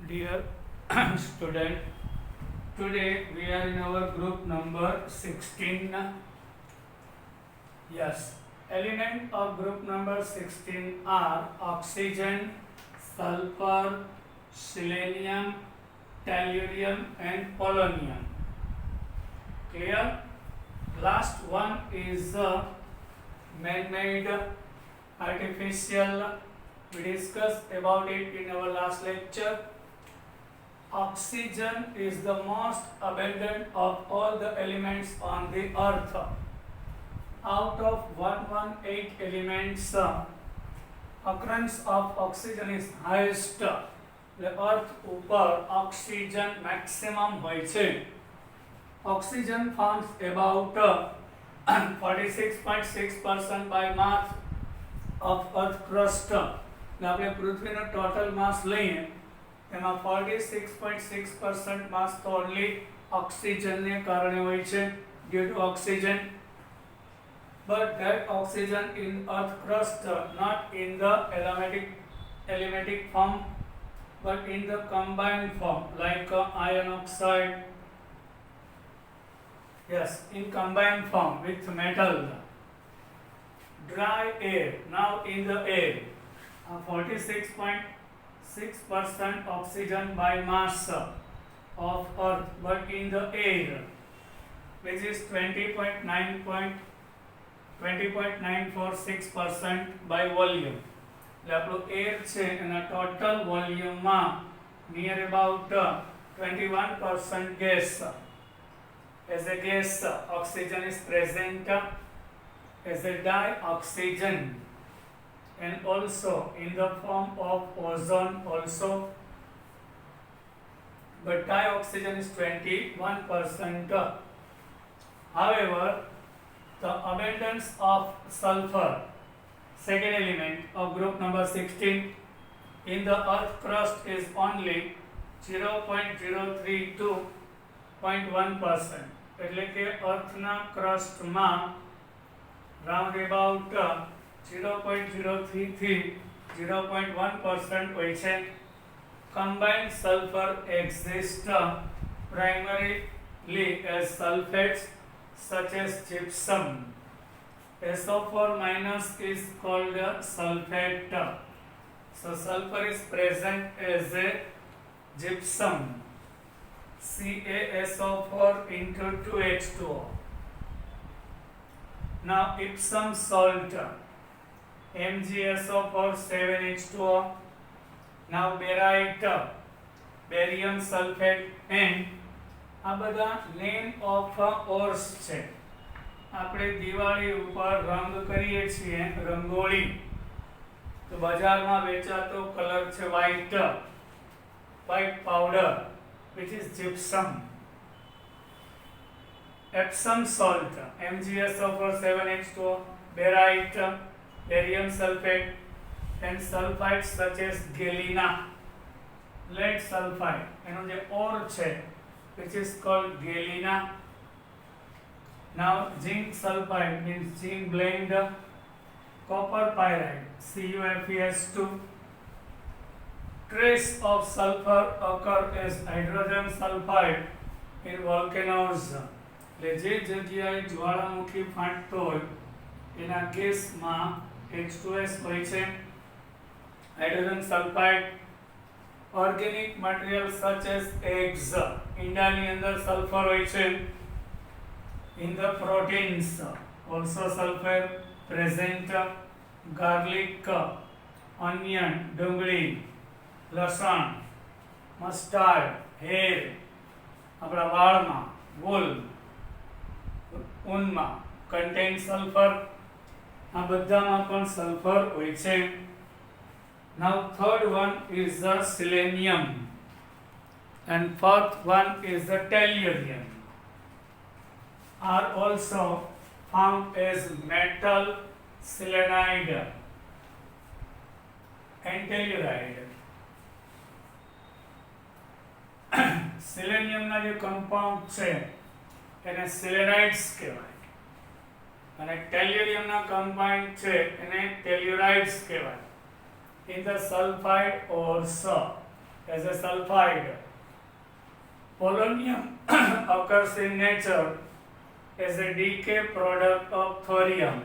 Dear student, today we are in our group number 16. Yes, element of group number 16 are oxygen, sulfur, selenium, tellurium and polonium. Clear? Last one is man-made, artificial. We discussed about it in our last lecture. Oxygen is the most abundant of all the elements on the earth. Out of 118 elements, occurrence of oxygen is highest. The earth ઉપર oxygen maximum હોય છે. Oxygen forms about 46.6% by mass of earth crust. આપણે પૃથ્વીનો total માસ લઈએ એમાં 46.6% માસ તો only ઓક્સિજનને કારણે હોય છે, due to oxygen. But that oxygen in earth crust, not in the aromatic form, but in the combined form, like iron oxide. Yes, in combined form with metal. Dry air, now in the air, 46.6% oxygen by mass of earth, but in the air, which is 20.946% by volume. આપણું air છે એના total વોલ્યુમમાં near about 21% gas. As a gas, oxygen is present as a dioxygen and also in the form of ozone also, but dioxygen is 21%. However, the abundance of sulfur, second element of group number 16, in the earth crust is only 0.032.1%. એટલે કે અર્થના ક્રસ્ટમાં round about 0.03 થી 0.1% હોય છે. Combined sulfur exists primarily as sulfates such as gypsum. SO4 minus is called sulfate. So sulfur is present as a gypsum. CaSO4 into 2H2O. Now Epsom salt, MgSO4 7H2O. Now barite, barium sulfate and આ બધા name of ores છે. આપણે દિવાળી ઉપર રંગ કરીએ છીએ રંગોળી, તો બજારમાં વેચાતો કલર છે white powder, which is gypsum. Epsom salt, MgSO4 7H2O, barite, barium sulfate and sulfides such as galena, lead sulfide, એનો જે ore છે which is called galena. Now zinc sulfide means zinc blend, copper pyrite CuFeS2. Trace of sulfur occur as hydrogen sulfide in volcanoes. એટલે જે જગ્યાએ જ્વાળામુખી ફાટતો હોય એના કેસમાં H2S હોય છે, hydrogen sulfide. Organic material such as eggs, ઈંડાની અંદર સલ્ફર હોય છે. In the proteins also sulfur present. Garlic, onion, ડુંગળી, લસણ, mustard, hair, આપણા વાળમાં, wool, ઊનમાં contain sulfur. આ બધામાં પણ સલ્ફર હોય છે. Now third one is the selenium and fourth one is the tellurium, are also found as metal selenide and telluride. Selenium ના જે compound છે એને selenides કહેવાય અને tellurium ના compound છે એને tellurides કહેવાય. In the sulfide ores, as a sulfide. Polonium occurs in nature as a decay product of thorium.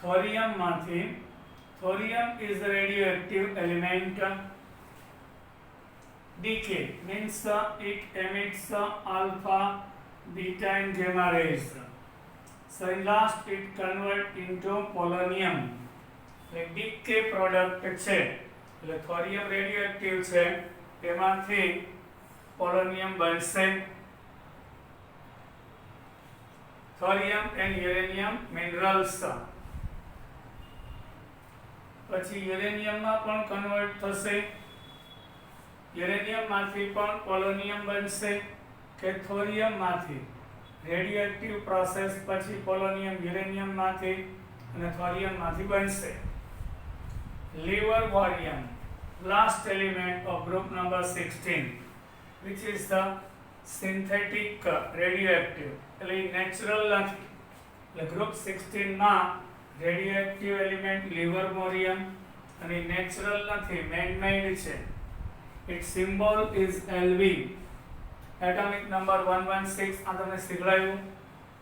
Thorium is a radioactive element. Decay means it emits alpha, beta and gamma rays. So in last it convert into polonium. એટલે decay product છે, એટલે thorium radioactive છે, તેમાંથી polonium બનશે. thorium and uranium minerals. પછી યુરેનિયમમાં પણ convert થશે. યુરેનિયમમાંથી પણ પોલોનિયમ બનશે કે થોરિયમમાંથી. રેડિયોએક્ટિવ પ્રોસેસ પછી પોલોનિયમ યુરેનિયમમાંથી અને થોરિયમમાંથી બનશે. livermorium, last element of group number 16, which is the synthetic radioactive. એટલે નેચરલ નથી. એટલે ગ્રુપ 16 માં રેડિયોએક્ટિવ એલિમેન્ટ લિવરમોરિયમ અને નેચરલ નથી, મેન-મેડ છે. Its symbol is Lv. Atomic number 116. આ તમને શીખવાયું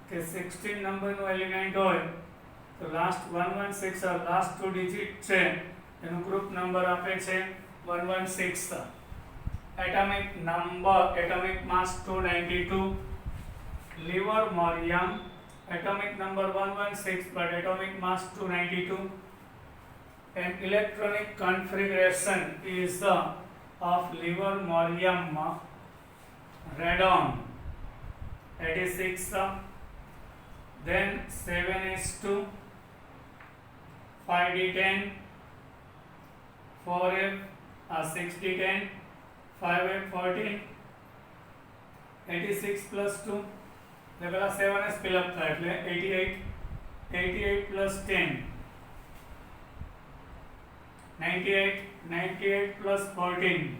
કે 16 નંબરનું એલિમેન્ટ હોય તો લાસ્ટ 116 or લાસ્ટ 2 ડિજિટ છે એનો ગ્રુપ નંબર આપે છે 116. Atomic number, atomic mass 292. Livermorium, atomic number 116 but atomic mass 292. And electronic configuration is of livermorium radon 86, then 7s2, 5d10, 4f, 6d10, 5f14, 86 plus 2, એટલે પેલા 7s fill up થાય એટલે 88 plus 10, 98 plus 14.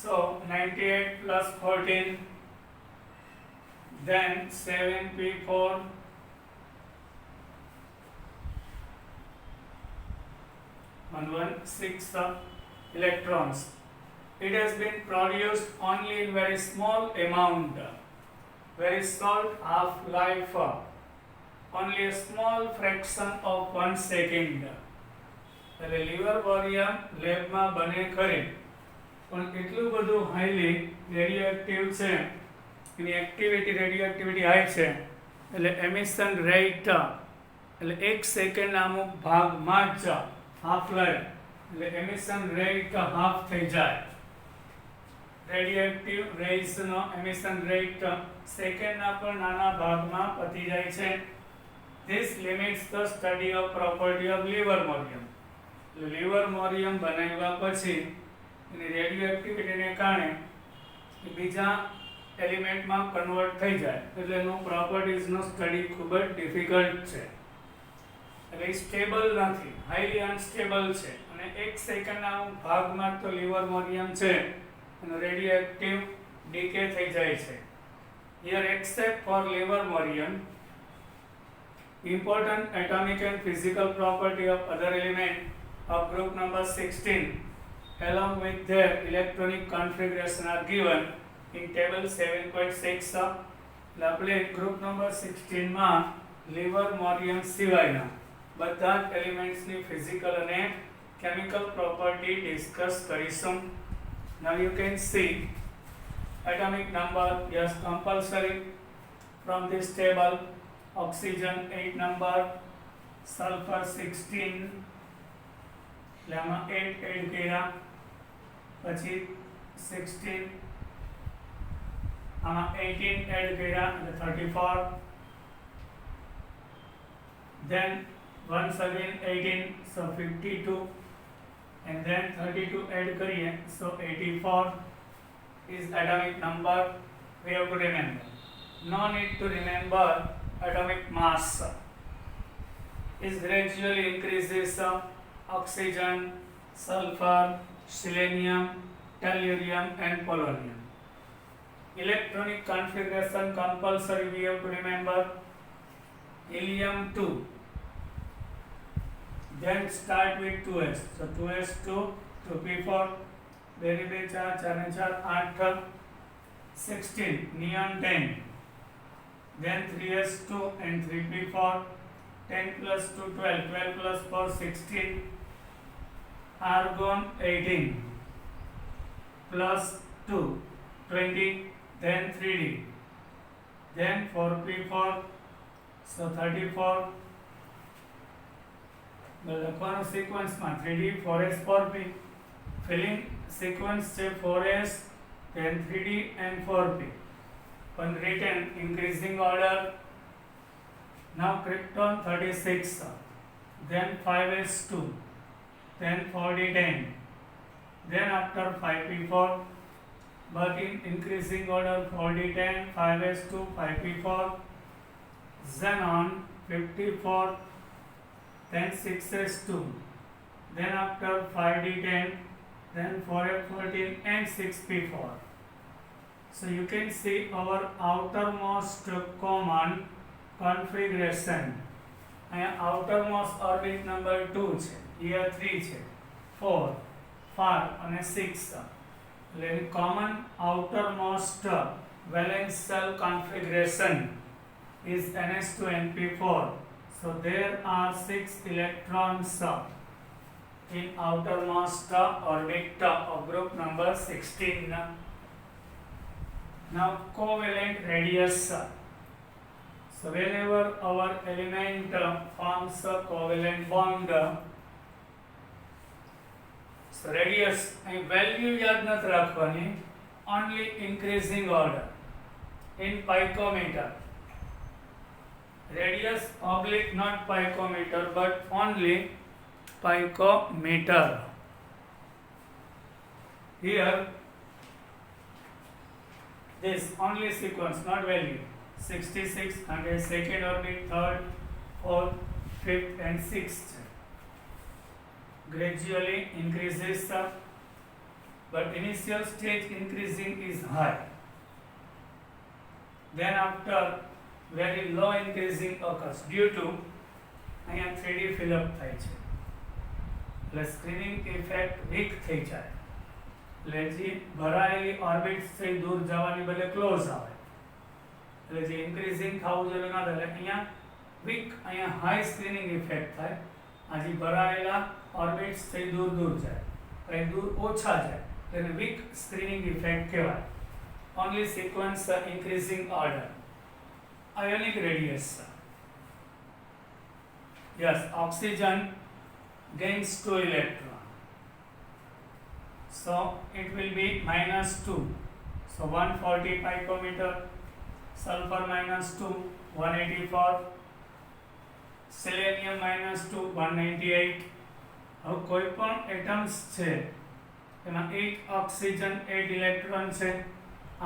So 98 plus 14, then 7p4, 116 electrons. It has been produced only in very small amount, very short half-life, only a small fraction of 1 second. એટલે લિવરમોરિયમ લેબમાં બને ખરી પણ એટલું બધું હાઈલી રેડિયોએક્ટિવ છે, એની એક્ટિવિટી રેડિયોએક્ટિવિટી હાઈ છે એટલે એમિશન રેટ એટલે 1 સેકન્ડના અમુક ભાગમાં જ હાફ લાઈફ એટલે એમિશન રેટ હાફ થઈ જાય. રેડિયોએક્ટિવ રેઝનો એમિશન રેટ સેકન્ડના પણ નાના ભાગમાં પતી જાય છે. This limits the study of property of livermorium. લિવરમોરિયમ બનાવ્યા પછી એની રેડિયોએક્ટિવિટીને કારણે એ બીજા એલિમેન્ટમાં કન્વર્ટ થઈ જાય એટલે એનું પ્રોપર્ટીઝનો સ્ટડી ખૂબ જ ડિફિકલ્ટ છે. એટલે એ સ્ટેબલ નથી, હાઈલી અનસ્ટેબલ છે અને 1 સેકન્ડના ભાગમાં તો લિવરમોરિયમ છે એનું રેડિયોએક્ટિવ ડીકે થઈ જાય છે. Here except for livermorium, important atomic and physical property of other element of group number 16 along with their electronic configuration are given in table 7.6. આપણે ગ્રુપ નંબર 16 માં લિવરમોરિયમ સિવાયના બધા એલિમેન્ટ્સની ફિઝિકલ અને કેમિકલ પ્રોપર્ટી ડિસ્કસ કરીશું. Now you can see atomic number, yes, compulsory from this table. Oxygen 8 number, sulfur 16, લેમાં 8 add કર્યા પછી 16 આમાં 18 add કર્યા એટલે 34, then once again 18 so 52 and then 32 add કરીએ so 84 is atomic number. We have to remember, no need to remember atomic mass is gradually increases oxygen, sulfur, selenium, tellurium and polonium. Electronic configuration compulsory, we have to remember helium 2, then start with 2s, so 2s2 2p4 2 ને 2 4 4 ને 4 8 16 neon 10, then 3s2 and 3p4 10 plus 2 12 12 plus 4 16 argon 18 plus 2 20, then 3d, then 4p4 so 34 લખવાનું સિક્વન્સમાં 3d 4s 4p filling sequence છે 4s then 3d and 4p on written increasing order. Now krypton 36, then 5s2, then 4d10, then after 5p4 but in increasing order 4d10 5s2 5p4 xenon 54, then 6s2, then after 5d10, then 4f14 and 6p4. So you can see our outermost common configuration. અહીંયા outermost orbit number 2 છે, here 3 છે, 4 5 અને 6. એટલે common outermost valence shell configuration is ns2 and p4. So there are 6 electrons in outermost orbit of group number 16. Now covalent radius. So whenever our element forms a covalent bond, so radius value યાદ નથી રાખવાની, only increasing order in picometer. Radius oblique not picometer but only picometer. Here this only sequence not value 66 100 second orbit, third, fourth, fifth and sixth gradually increases but initial stage increasing is high, then after very low increasing occurs due to અહીંયા 3D fill up થાય છે એટલે screening effect week થઈ જાય, એટલે જે ભરાયેલી orbits છે દૂર જવાની બદલે ક્લોઝ આવે, એટલે જે ઇન્ક્રીઝિંગ થવું જોઈએ ના થાય, અહીંયા વીક અહીંયા હાઈ સ્ક્રીનિંગ ઇફેક્ટ થાય, આ જે ભરાયેલા ઓર્બિટ્સ છે દૂર દૂર જાય, કંઈ દૂર ઓછા જાય, તેને વીક સ્ક્રીનિંગ ઇફેક્ટ કહેવાય. Only sequence increasing order. Ionic radius. Yes, oxygen gains 2 electron. So it will be -2. So 140 picometer. Sulfur -2, 184. Selenium -2, 198. હવે કોઈ પણ એટમ્સ છે એમાં 8 oxygen 8 electron છે.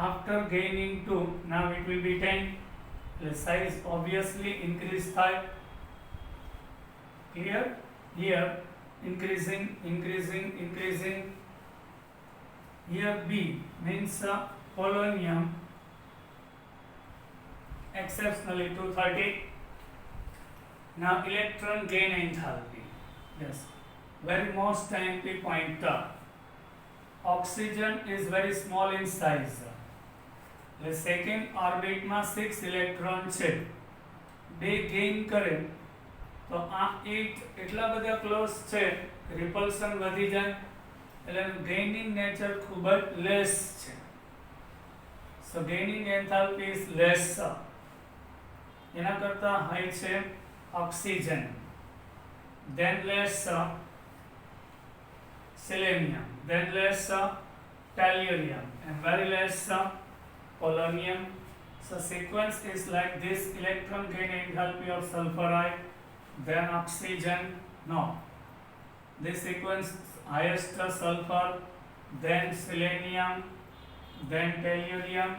After gaining 2, now it will be 10. The size obviously increase થાય. Here increasing. Here B means polonium exceptionally 230. Now electron gain enthalpy. Yes, very most enthalpy point. Oxygen is very small in size. The second orbit માં 6 electron છે, 2 gain કરે તો આ 8 એટલા બધા close છે, રિપલ્શન વધી જાય, એટલે ગેઇનિંગ નેચર ખૂબ જ લેસ છે. સો ગેઇનિંગ એન્થાલ્પી ઇઝ લેસ. એના કરતા હાઈ છે oxygen, then less selenium, then less tellurium and very less polonium. So sequence is like this: electron gain enthalpy of sulfuride, then oxygen. No, this sequence highest sulfur, then selenium, then tellurium,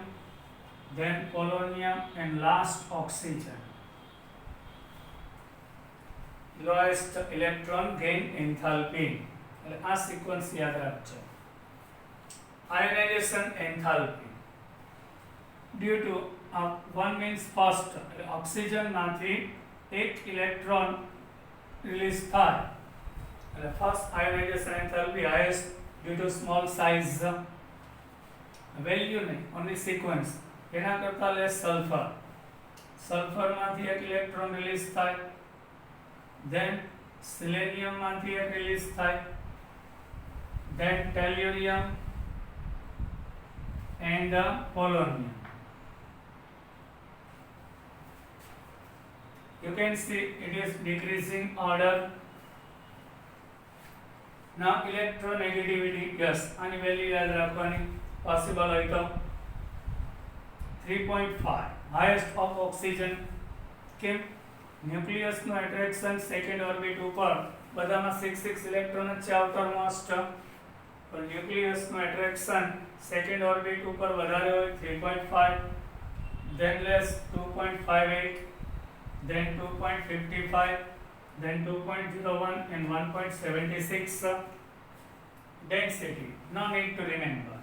then polonium and last oxygen. Lowest electron gain enthalpy. આ sequence યાદ રાખજો. Ionization enthalpy. Due to one means first oxygen માંથી એક electron release થાય એટલે first ionization enthalpy highest due to small size, value નહીં, only sequence. એના કરતા less sulfur. સલ્ફર માંથી એક ઇલેક્ટ્રોન રિલીઝ થાય, then selenium માંથી એક રિલીઝ થાય, then tellurium and polonium. You can see it is decreasing order. Now electronegativity, yes, આની વેલ્યુ યાદ રાખવાની possible હોય તો 3.5 highest of oxygen. કેમ? ન્યુક્લિયસનું એટ્રેક્શન સેકન્ડ ઓર્બિટ ઉપર બધામાં 6 ઇલેક્ટ્રોન જ છે આઉટર મોસ્ટ, પણ ન્યુક્લિયસનું એટ્રેક્શન સેકન્ડ ઓર્બિટ ઉપર વધારે હોય 3.5, then less 2.58, then 2.55, then 2.01 and 1.76. Density, no need to remember.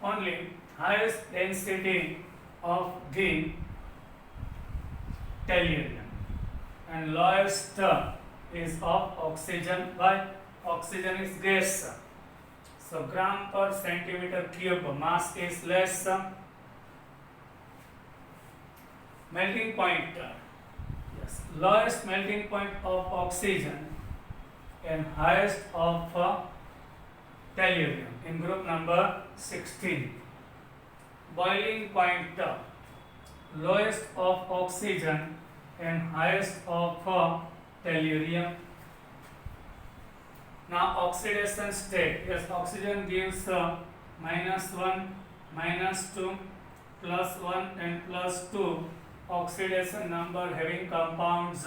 Only highest density of the tellurium and lowest is of oxygen. Why? Oxygen is gas, so gram per centimeter cube mass is less. Melting point, yes, lowest melting point of oxygen and highest of tellurium in group number 16. Boiling point, lowest of oxygen and highest of tellurium. Now oxidation state, yes, oxygen gives -1, -2, +1 and +2 oxidation number having compounds,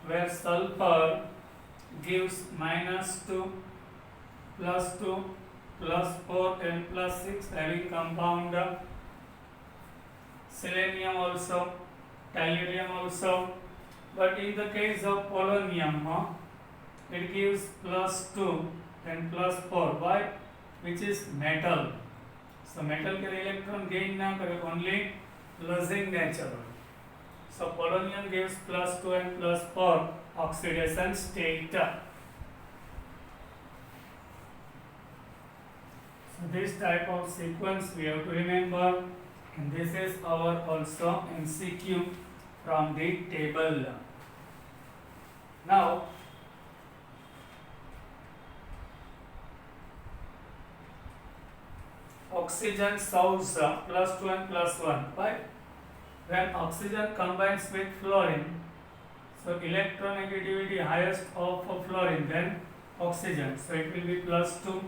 where sulfur gives -2, +2, +4 and +6 having compound. Selenium also, tellurium also, but in the case of polonium, it gives +2 and +4. Why? Which is metal. So metal के electron gain ना करे, only losing nature. So polonium gives +2 and +4 oxidation state. So this type of sequence we have to remember, and this is our also MCQ from the table. Now oxygen shows +2 and +1. Why? When oxygen combines with fluorine, so electronegativity highest of fluorine than oxygen, so it will be +2.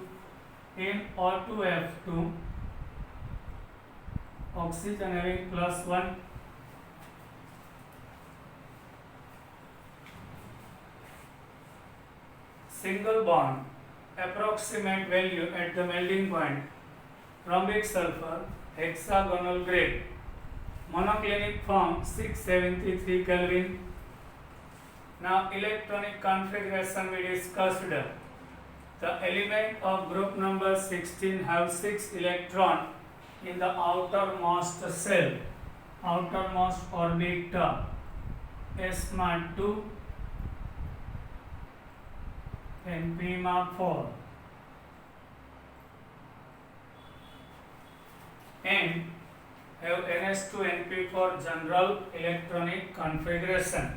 In O2F2, oxygen having +1, single bond approximate value at the melting point, rhombic sulfur, hexagonal grade, monoclinic form 673 Kelvin. Now electronic configuration we discussed. The element of group number 16 have 6 electron in the outermost cell, outermost orbit, S-2 and P-4, and have NS2 and P4 general electronic configuration.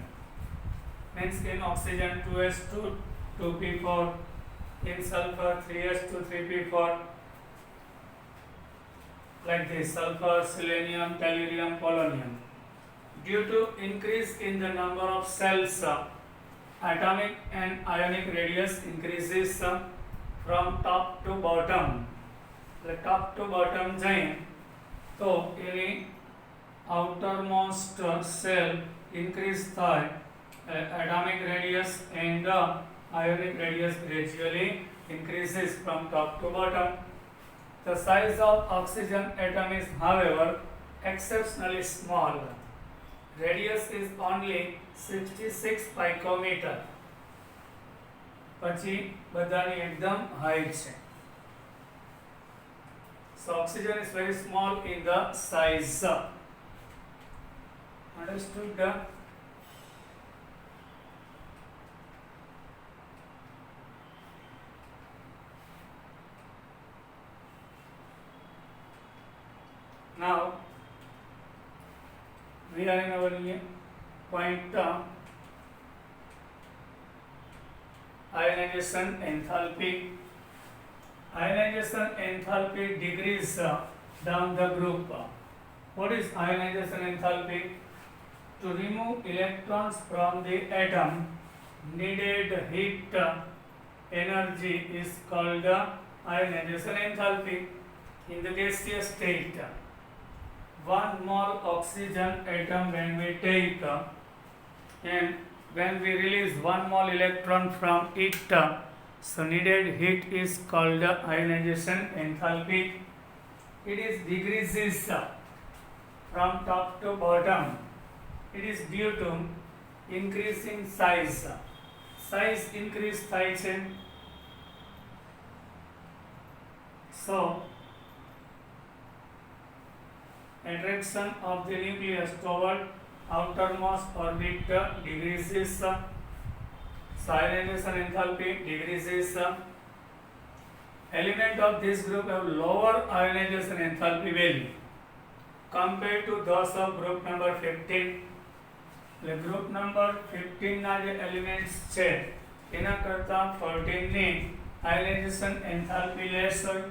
Means in oxygen 2s2 2p4, in sulfur 3s2 3p4, like this, sulfur, selenium, tellurium, polonium. Due to increase in the number of cells, atomic and ionic radius increases from top to bottom. The top to bottom जाएं तो any outermost cell increase થાય, atomic radius and ionic radius gradually increases from top to bottom. The size of oxygen atom is, however, exceptionally small. Radius is only 66 picometer. પછી બધાની એકદમ height છે. So oxygen is very small in the size. Understood? Now we are in our point ionization enthalpy. Ionization enthalpy degrees down the group. What is ionization enthalpy? To remove electrons from the atom, needed heat energy is called ionization enthalpy. In the gaseous state, 1 mole oxygen atom when we take and when we release 1 mole electron from it, so needed heat is called ionization enthalpy. It is decreases from top to bottom. It is due to increasing size. Size increase થાય છે. So attraction of the nucleus toward outermost orbit decreases. Ionization enthalpy decreases. Element of this group have lower ionization enthalpy value compared to those of group number 15. એટલે group number 15 ના જે elements છે એના કરતા 14 ની આયનાઇઝેશન enthalpy less હોય.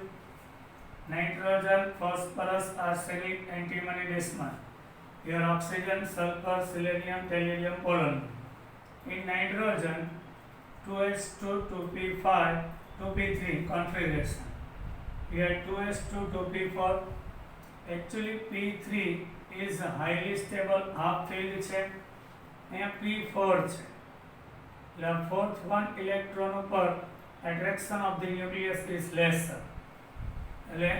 Nitrogen, phosphorus, arsenic, antimony, bismuth. Here oxygen, sulfur, selenium, tellurium, polonium. In nitrogen, 2s2, 2p5, 2p3 configuration. Here 2s2, 2p4. Actually P3 is a highly stable half filled છે. અહીંયા P4 છે. એટલે fourth one electron ઉપર attraction of the nucleus is lesser. એટલે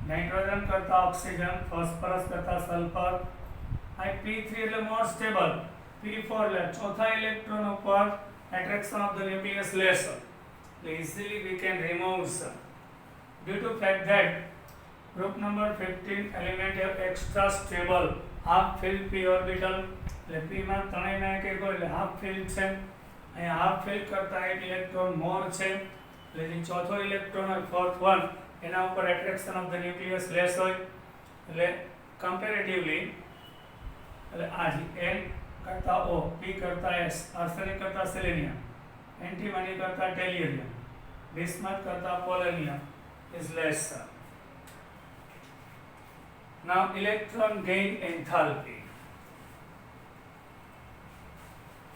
nitrogen કરતા oxygen, phosphorus કરતા sulphur. આ P3 એટલે more stable. P4 એટલે ચોથા ઇલેક્ટ્રોન ઉપર attraction of the nucleus lesser. Easily we can remove due to fact that group number 15 element have extra stable half filled p orbital. એટલે p માં ત્રણેયના એક એક હોય એટલે હાફ ફિલ્ડ છે. અહીંયા હાફ ફિલ્ડ કરતા એક ઇલેક્ટ્રોન મોર છે. એટલે જે ચોથો ઇલેક્ટ્રોન હોય fourth one એના ઉપર attraction of the nucleus less હોય. એટલે comparatively એટલે આ જે n કરતા o, p કરતા s, આર્સેનિક કરતા સેલેનિયમ, એન્ટીમની કરતા ટેલ્યુરિયમ, બિસ્મથ કરતા polonium is less. Now electron gain enthalpy.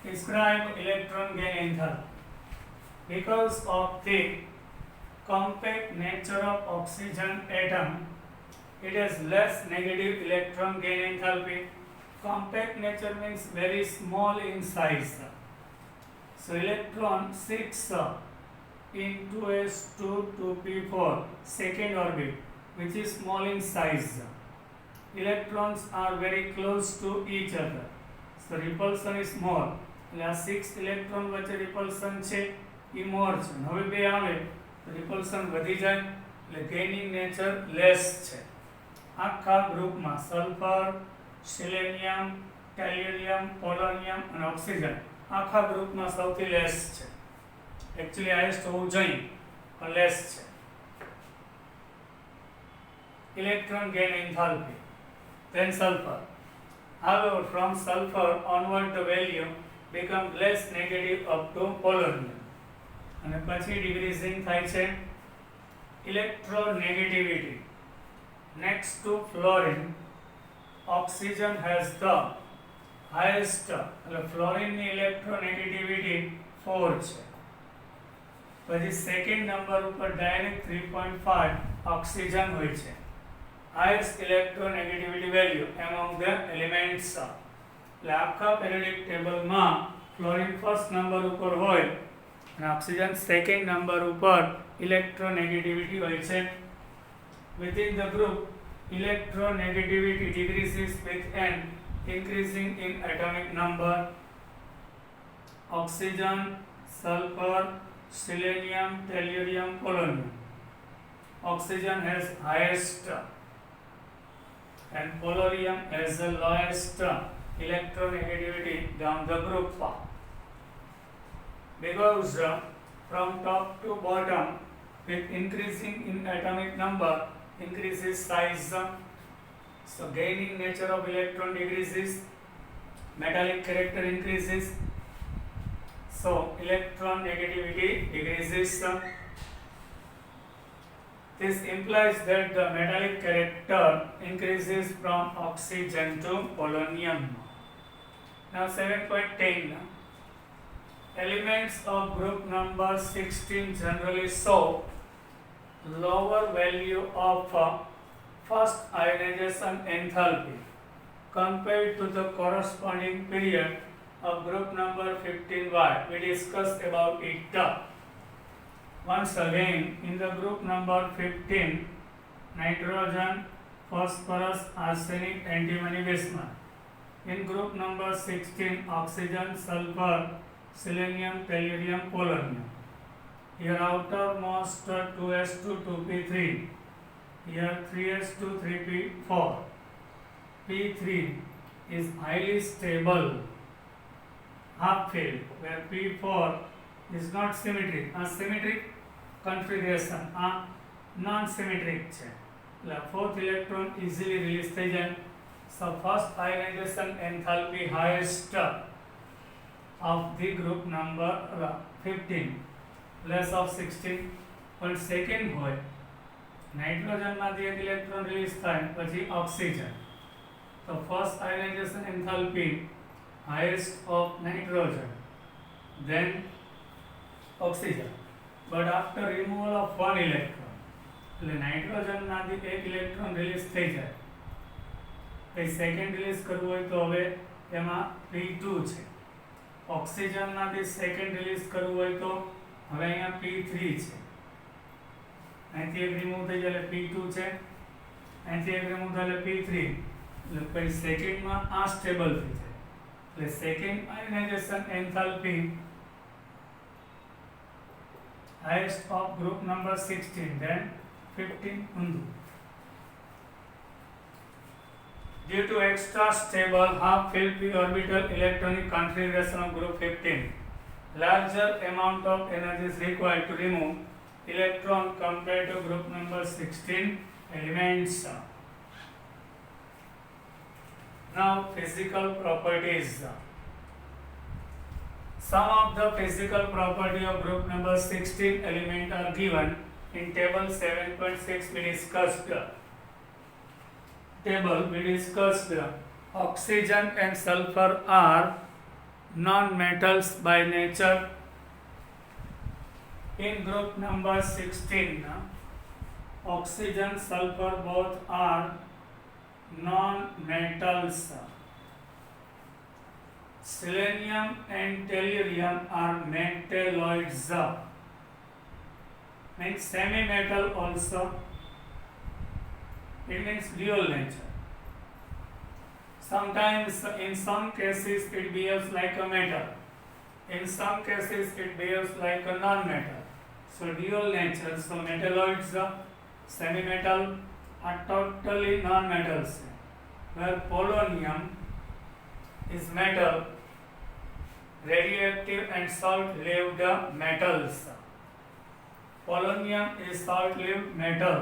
Describe electron gain enthalpy. Because of the compact nature of oxygen atom, it has less negative electron gain enthalpy. Compact nature means very small in size. So electron 6 in 2s2 2p4 second orbit, which is small in size. Electrons are very close to each other, so repulsion is more. એટલે આ 6 electron વચ્ચે રિપલ્શન છે એ મોર છે. હવે બે આવે તો રિપલ્શન વધી જાય એટલે ગેઇનિંગ નેચર લેસ છે. આખા ગ્રુપમાં સલ્ફર, સેલેનિયમ, ટેલ્યુરિયમ, પોલોનિયમ અને ઓક્સિજન આખા ગ્રુપમાં સૌથી લેસ છે. એકચ્યુઅલી હાઈએસ્ટ હોવું જોઈએ પણ લેસ છે. Electron gain enthalpy. Then sulfur. However, from sulfur onward the value become less negative up to polonium. અને પછી decreasing થાય છે. Electronegativity. Next to fluorine, oxygen has the highest. એટલે fluorine ની electronegativity 4 છે. પછી સેકન્ડ નંબર ઉપર ડાયરેક્ટ 3.5 ઓક્સિજન હોય છે. Highest electronegativity value among the elements. એટલે આખા પેરિયોડિક ટેબલમાં ફ્લોરિન ફર્સ્ટ નંબર ઉપર હોય અને ઓક્સિજન સેકન્ડ નંબર ઉપર ઇલેક્ટ્રોનેગેટિવિટી હોય છે. Within the group, electronegativity decreases with n increasing in atomic number. Oxygen, sulfur, selenium, tellurium, polonium. Oxygen has highest and polonium has the lowest electronegativity down the group. Because from top to bottom with increasing in atomic number increases size. So gaining nature of electron decreases, metallic character increases, so electron negativity decreases. This implies that the metallic character increases from oxygen to polonium. Now 7.10. Elements of group number 16 generally show lower value of first ionization enthalpy compared to the corresponding period of group number 15Y. We discussed about it. Once again, in the group number 15, nitrogen, phosphorus, arsenic, antimony, bismuth. In group number 16, oxygen, sulfur, selenium, tellurium, polonium. Here outermost 2s2, 2p3. Here 3s2, 3p4. P3 is highly stable half filled, where P4 is not symmetric. A symmetric configuration, a non-symmetric છે. એટલે fourth electron easily release થઈ જાય. So first ionization enthalpy highest of the group number 15, less of 16. પણ second હોય, nitrogen માંથી એક electron release થાય પછી oxygen. So first ionization enthalpy highest of nitrogen, then oxygen. But after removal of one electron, એટલે nitrogen માંથી એક electron release થઈ જાય. એ સેકન્ડ રિલીઝ કરવું હોય તો હવે એમાં P2 છે. ઓક્સિજન માંથી સેકન્ડ રિલીઝ કરવું હોય તો હવે અહીંયા P3 છે. અહીંથી એક રિમૂવ થઈ જાય એટલે P2 છે. અહીંથી એક રિમૂવ થાય એટલે P3. એટલે પછી સેકન્ડમાં આ સ્ટેબલ થઈ જાય. એટલે second ionisation enthalpy highest of group number 16, then 15 undu. Due to extra stable half-filled p orbital electronic configuration of group 15, larger amount of energy is required to remove electron compared to group number 16 elements. Now physical properties. Some of the physical property of group number 16 element are given in table 7.6. We discussed oxygen and sulfur are non-metals by nature. In group number 16, oxygen, sulfur both are non-metals. Selenium and tellurium are metalloids, means semi-metal also. It means dual nature. Sometimes, in some cases, it behaves like a metal. In some cases, it behaves like a non-metal. So, dual nature. So, metalloids, semi-metal are totally non-metals. Where polonium is metal, radioactive and short-lived metals. Polonium is short-lived metal.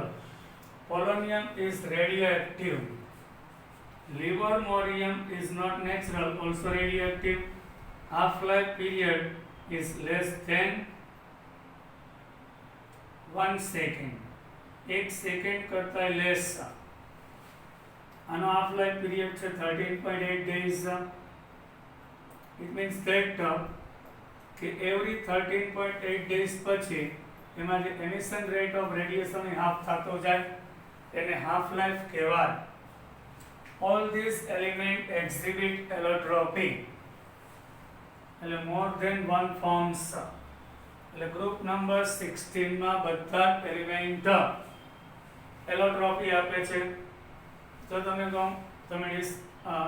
Polonium is radioactive. Livermorium is not natural, also radioactive. Half-life period is less than 1 second. 1 second करता है less. आनो half-life period છે 13.8 days. It means that कि every 13.8 days પછી એમાં જે emission rate of radiation A half થતો જાય એને half life કહેવાય. All these elements exhibit allotropy, એટલે more than one forms. એટલે group number 16 માં બધા element allotropy આપે છે. જો તમે કહો તમે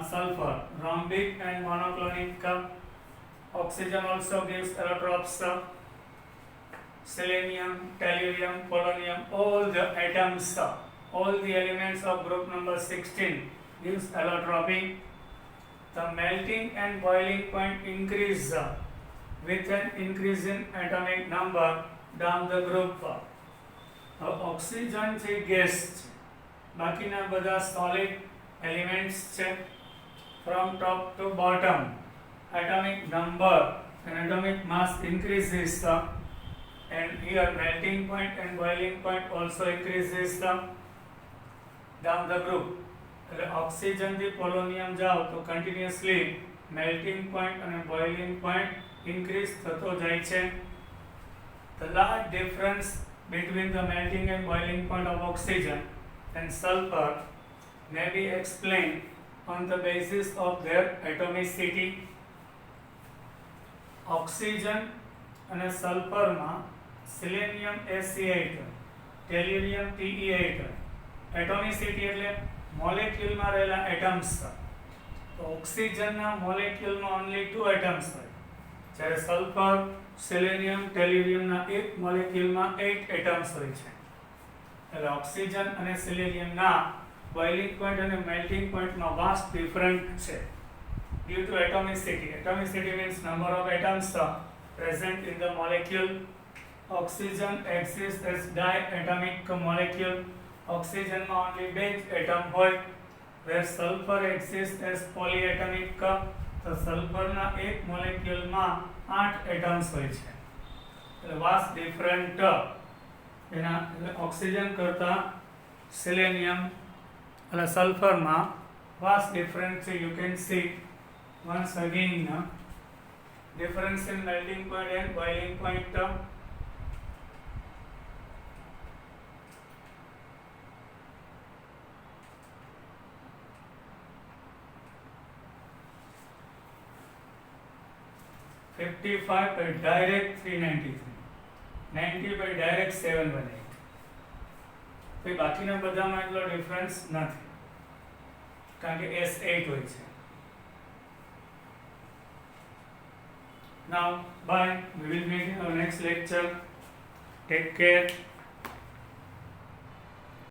sulfur, rhombic and monoclinic. Oxygen also gives allotropes. Selenium, tellurium, polonium, all the atoms, all the elements of group number 16 gives allotropy. The melting and boiling point increase with an increase in atomic number down the group. Oxygen છે gas, બાકીના બધા solid elements છે from top to bottom. Atomic number and atomic mass increases and here melting point and boiling point also increases down the group. એટલે oxygen થી polonium જાઓ તો continuously melting point અને boiling point increase થતો જાય છે. The large difference between the melting and boiling point of oxygen and sulfur may be explained on the basis of their atomicity. Oxygen અને સલ્ફરમાં સિલેનિયમ Ac8, ટેલ્યુરિયમ Te8. એટોમિસિટી એટલે મોલેક્યુલમાં રહેલા atoms. તો ઓક્સિજનના મોલેક્યુલમાં only 2 atoms હોય, જ્યારે સલ્ફર, સિલેનિયમ, ટેલ્યુરિયમના એક મોલેક્યુલમાં 8 એટમ્સ હોય છે. એટલે ઓક્સિજન અને સિલેનિયમના બોઇલિંગ પોઈન્ટ અને મેલ્ટિંગ પોઈન્ટમાં વાસ્ટ ડિફરન્ટ છે due to atomicity. Atomicity means number of atoms present in the molecule. Oxygen exists as diatomic molecule. Oxygen માં only 2 atom હોય, where sulfur exists as polyatomic. તો સલ્ફરના એક મોલેક્યુલમાં 8 atoms હોય છે. એટલે vast different એના oxygen કરતા સિલેનિયમ અને સલ્ફરમાં વાસ્ટ ડિફરન્ટ છે. You can see once again difference in melting point and boiling point. $55 by direct 393, 90 by direct 718. તો બાકીના બધામાં એટલો ડિફરન્સ નથી, કારણ કે S8 હોય છે. Now, bye. We will meet in our next lecture. Take care.